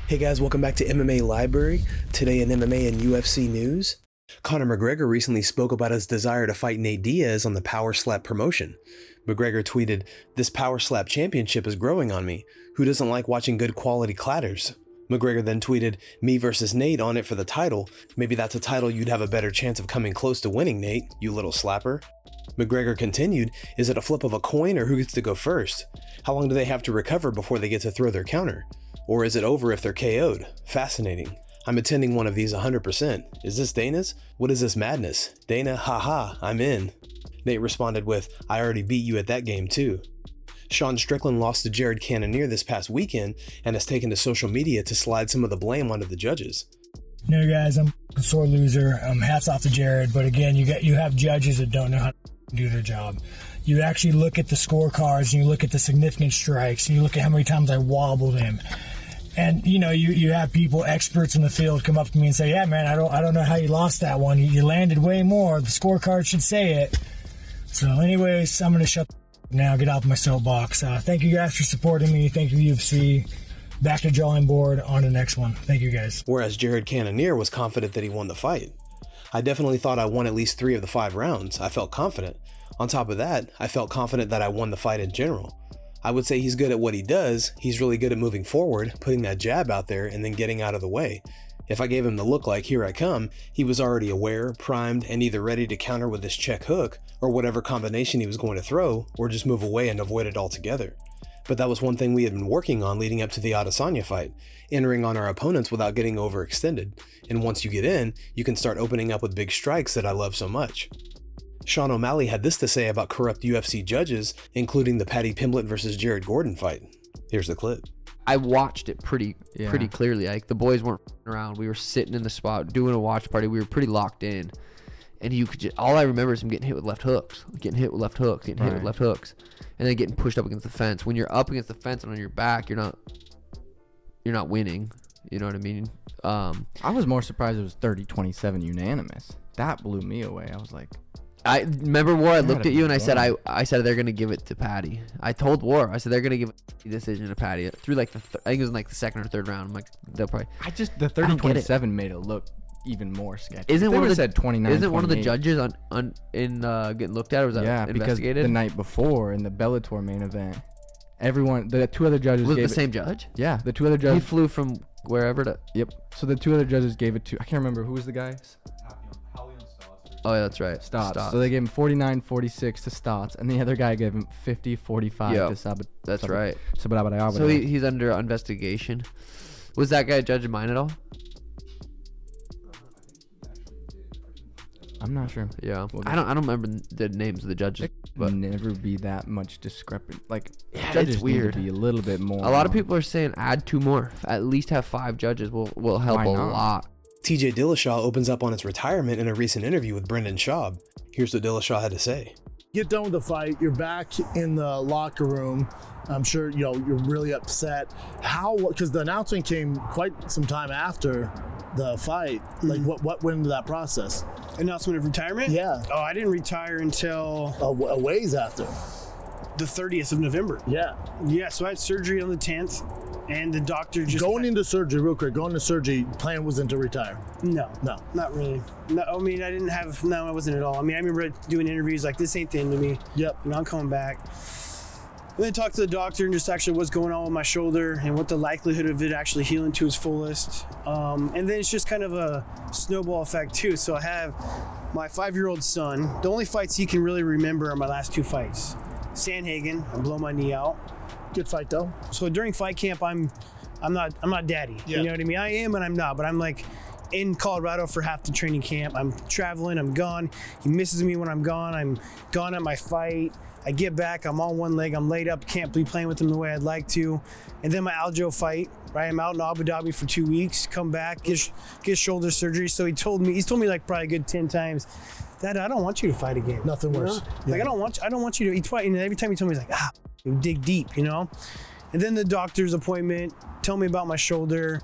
Hey guys, welcome back to MMA Library. Today in MMA and UFC news, Conor McGregor recently spoke about his desire to fight Nate Diaz on the Power Slap promotion. McGregor tweeted, "This Power Slap championship is growing on me. Who doesn't like watching good quality clatters?" McGregor then tweeted, "Me versus Nate on it for the title. Maybe that's a title you'd have a better chance of coming close to winning, Nate, you little slapper." McGregor continued, "Is it a flip of a coin or who gets to go first? How long do they have to recover before they get to throw their counter? Or is it over if they're KO'd? Fascinating. I'm attending one of these 100%. Is this Dana's? What is this madness? Dana, haha, I'm in." Nate responded with, "I already beat you at that game too." Strickland lost to Cannonier this past weekend and has taken to social media to slide some of the blame onto the judges. No guys, I'm a sore loser. Hats off to Jared, but again, you have judges that don't know how to do their job. You actually look at the scorecards and you look at the significant strikes and you look at how many times I wobbled him. And you have people, experts in the field, come up to me and say, "Yeah, man, I don't know how you lost that one. You landed way more. The scorecard should say it." So, anyways, I'm gonna shut now. Get off my soapbox. Thank you guys for supporting me. Thank you, UFC. Back to drawing board. On to the next one. Thank you guys. Whereas Cannonier was confident that he won the fight. "I definitely thought I won at least 3 of the 5 rounds. I felt confident. On top of that, I felt confident that I won the fight in general. I would say he's good at what he does. He's really good at moving forward, putting that jab out there, and then getting out of the way. If I gave him the look like 'here I come,' he was already aware, primed, and either ready to counter with his check hook, or whatever combination he was going to throw, or just move away and avoid it altogether. But that was one thing we had been working on leading up to the Adesanya fight, entering on our opponents without getting overextended. And once you get in, you can start opening up with big strikes that I love so much." Sean O'Malley had this to say about corrupt UFC judges, including the Paddy Pimblett versus Jared Gordon fight. Here's the clip. I watched it pretty clearly. Like, the boys weren't around. We were sitting in the spot doing a watch party. We were pretty locked in, and you could just, all I remember is him getting hit with left hooks, and then getting pushed up against the fence. When you're up against the fence and on your back, you're not winning. You know what I mean? I was more surprised it was 30-27 unanimous. That blew me away. I was like, I remember, War, I looked at you and I said they're gonna give it to Paddy. I told War, I said they're gonna give the decision to Paddy through like I think it was in like the second or third round. I'm like, they'll probably. The 30-27 made it look even more sketchy. Isn't one of the said 29? Isn't one of the judges getting looked at, or was that investigated? Because the night before in the Bellator main event, the 2 other judges was it the same judge? Yeah, the 2 other judges. He flew from wherever to. Yep. So the 2 other judges gave it to, I can't remember who was the guy. Oh, yeah, that's right. Stotts. So they gave him 49-46 to Stotts, and the other guy gave him 50-45 to Sabat. That's right. So he's under investigation. Was that guy a judge of mine at all? I'm not sure. Yeah. I don't remember the names of the judges, but never be that much discrepant. Like, yeah, judges it's weird. Need to be a little bit more. A lot of people are saying add 2 more. At least have 5 judges will help a lot. TJ Dillashaw opens up on his retirement in a recent interview with Brendan Schaub. Here's what Dillashaw had to say. Get done with the fight. You're back in the locker room. I'm sure you're really upset. Because the announcement came quite some time after the fight. Like, what went into that process? Announcement of retirement? Yeah. Oh, I didn't retire until a ways after. The 30th of November. Yeah. Yeah, so I had surgery on the 10th, and the doctor just... Going into surgery, real quick, plan wasn't to retire? No, not really. No, I mean, I wasn't at all. I mean, I remember doing interviews like, this ain't the end of me. Yep. I'm coming back. And then talked to the doctor and just actually what's going on with my shoulder and what the likelihood of it actually healing to its fullest. And then it's just kind of a snowball effect too. So I have my 5-year-old son. The only fights he can really remember are my last 2 fights. Sandhagen, I blow my knee out. Good fight though. So during fight camp, I'm not daddy. Yeah. You know what I mean? I am and I'm not, but I'm like in Colorado for half the training camp. I'm traveling, I'm gone. He misses me when I'm gone. I'm gone at my fight. I get back, I'm on one leg, I'm laid up, can't be playing with him the way I'd like to. And then my Aljo fight, right? I'm out in Abu Dhabi for 2 weeks, come back, get shoulder surgery. So he's told me like probably a good 10 times, Dad, I don't want you to fight again. Nothing worse. Yeah. Like, I don't want you to eat twice. And every time he told me, he's like, dig deep, And then the doctor's appointment, tell me about my shoulder.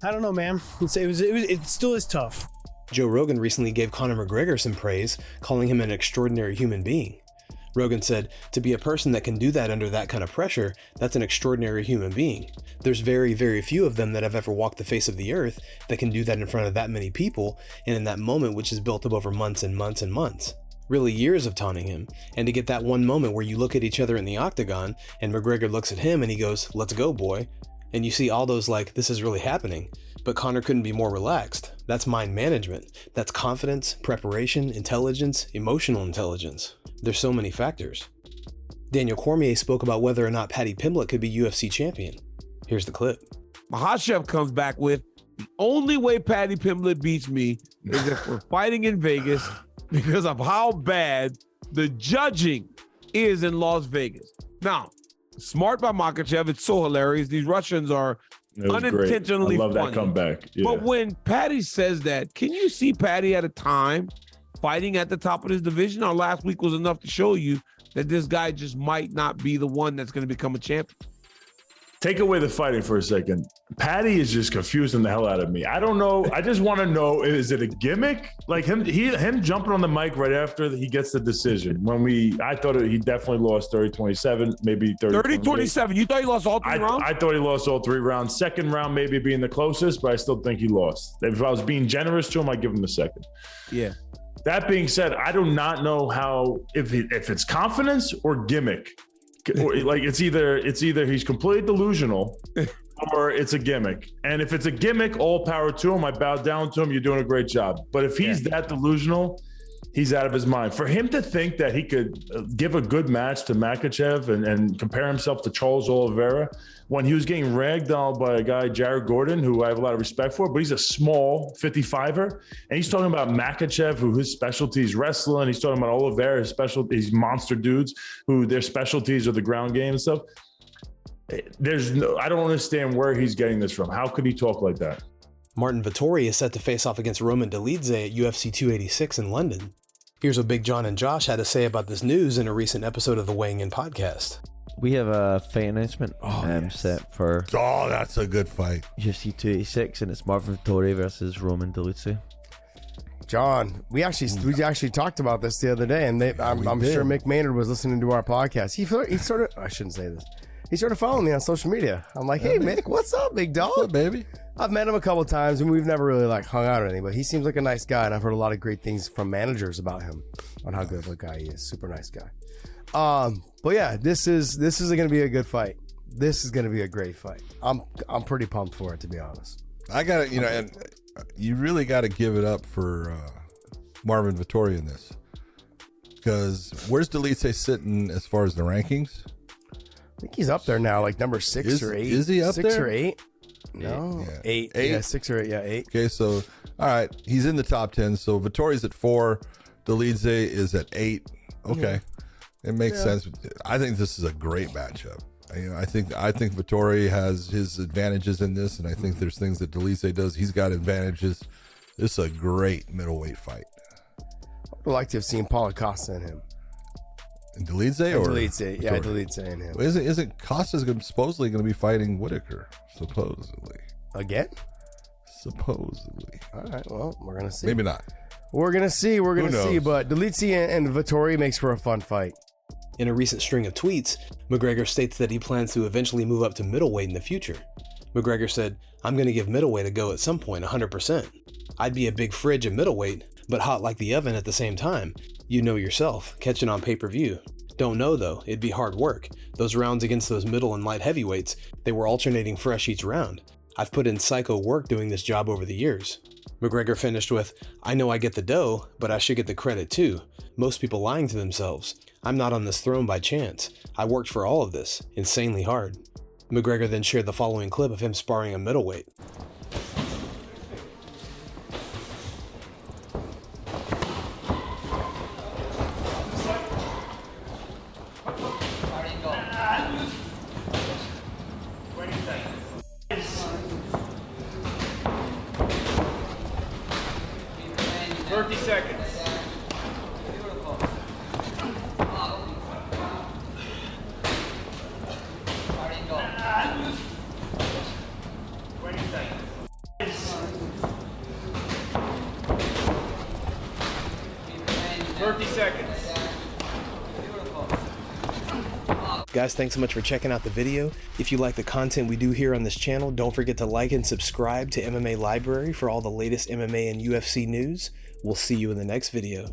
I don't know, man. It still is tough. Joe Rogan recently gave Conor McGregor some praise, calling him an extraordinary human being. Rogan said, to be a person that can do that under that kind of pressure, that's an extraordinary human being. There's very, very few of them that have ever walked the face of the earth that can do that in front of that many people, and in that moment which is built up over months and months and months. Really years of taunting him, and to get that one moment where you look at each other in the octagon, and McGregor looks at him and he goes, "Let's go, boy." And you see all those like, this is really happening. But Conor couldn't be more relaxed. That's mind management. That's confidence, preparation, intelligence, emotional intelligence. There's so many factors. Daniel Cormier spoke about whether or not Paddy Pimblett could be UFC champion. Here's the clip. Makhachev comes back with, the only way Paddy Pimblett beats me is if we're fighting in Vegas because of how bad the judging is in Las Vegas. Now, smart by Makhachev. It's so hilarious. These Russians are unintentionally funny. I love that comeback. Yeah. But when Paddy says that, can you see Paddy at a time fighting at the top of his division? Our last week was enough to show you that this guy just might not be the one that's going to become a champion. Take away the fighting for a second. Paddy is just confusing the hell out of me. I don't know. I just want to know, is it a gimmick? Like him jumping on the mic right after he gets the decision. I thought he definitely lost 30-27, maybe 30-27. You thought he lost all three rounds? I thought he lost all 3 rounds. Second round maybe being the closest, but I still think he lost. If I was being generous to him, I'd give him the second. Yeah. That being said, I do not know how if it's confidence or gimmick. Or like it's either he's completely delusional or it's a gimmick. And if it's a gimmick, all power to him. I bow down to him. You're doing a great job. But if he's that delusional, he's out of his mind. For him to think that he could give a good match to Makhachev and compare himself to Charles Oliveira when he was getting ragdolled by a guy, Jared Gordon, who I have a lot of respect for, but he's a small 55er. And he's talking about Makhachev, who his specialty is wrestling. He's talking about Oliveira, his specialty, these monster dudes who their specialties are the ground game and stuff. I don't understand where he's getting this from. How could he talk like that? Martin Vettori is set to face off against Roman Dolidze at UFC 286 in London. Here's what Big John and Josh had to say about this news in a recent episode of the Weighing In podcast. We have a fight announcement set for... Oh, that's a good fight. UFC 286, and it's Martin Vettori versus Roman Dolidze. John, we actually talked about this the other day, and I'm sure Mick Maynard was listening to our podcast. He sort of, I shouldn't say this, he started following me on social media. I'm like, hey, Mick, what's up, big dog? What's up, baby? I've met him a couple of times, and we've never really hung out or anything, but he seems like a nice guy, and I've heard a lot of great things from managers about him on how good of a guy he is. Super nice guy. But yeah, this is going to be a good fight. This is going to be a great fight. I'm pretty pumped for it, to be honest. I got to, and you really got to give it up for Marvin Vettori in this, because where's Dolidze sitting as far as the rankings? I think he's up there now, like number 6 or 8. Is he up 6 there? or 8? No, yeah. 8. Yeah, 6 or 8. Yeah, 8. Okay, so all right, he's in the top 10. So Vettori's at 4, Dolidze is at 8. Okay, it makes sense. I think this is a great matchup. I think Vettori has his advantages in this, and I think there's things that Dolidze does. He's got advantages. This is a great middleweight fight. I'd like to have seen Paulo Costa in him. And Dolidze or Dolidze, yeah, Dolidze and him. Well, isn't Costa's supposedly going to be fighting Whitaker? Supposedly. Again? Supposedly. All right, well, we're going to see. Maybe not. We're going to see. We're going to see. But Dolidze and Vettori makes for a fun fight. In a recent string of tweets, McGregor states that he plans to eventually move up to middleweight in the future. McGregor said, "I'm going to give middleweight a go at some point, 100%. I'd be a big fridge at middleweight, but hot like the oven at the same time. You know yourself, catching on pay-per-view. Don't know though, it'd be hard work. Those rounds against those middle and light heavyweights, they were alternating fresh each round. I've put in psycho work doing this job over the years." McGregor finished with, "I know I get the dough, but I should get the credit too. Most people lying to themselves. I'm not on this throne by chance. I worked for all of this, insanely hard." McGregor then shared the following clip of him sparring a middleweight. Guys, thanks so much for checking out the video. If you like the content we do here on this channel, don't forget to like and subscribe to MMA Library for all the latest MMA and UFC news. We'll see you in the next video.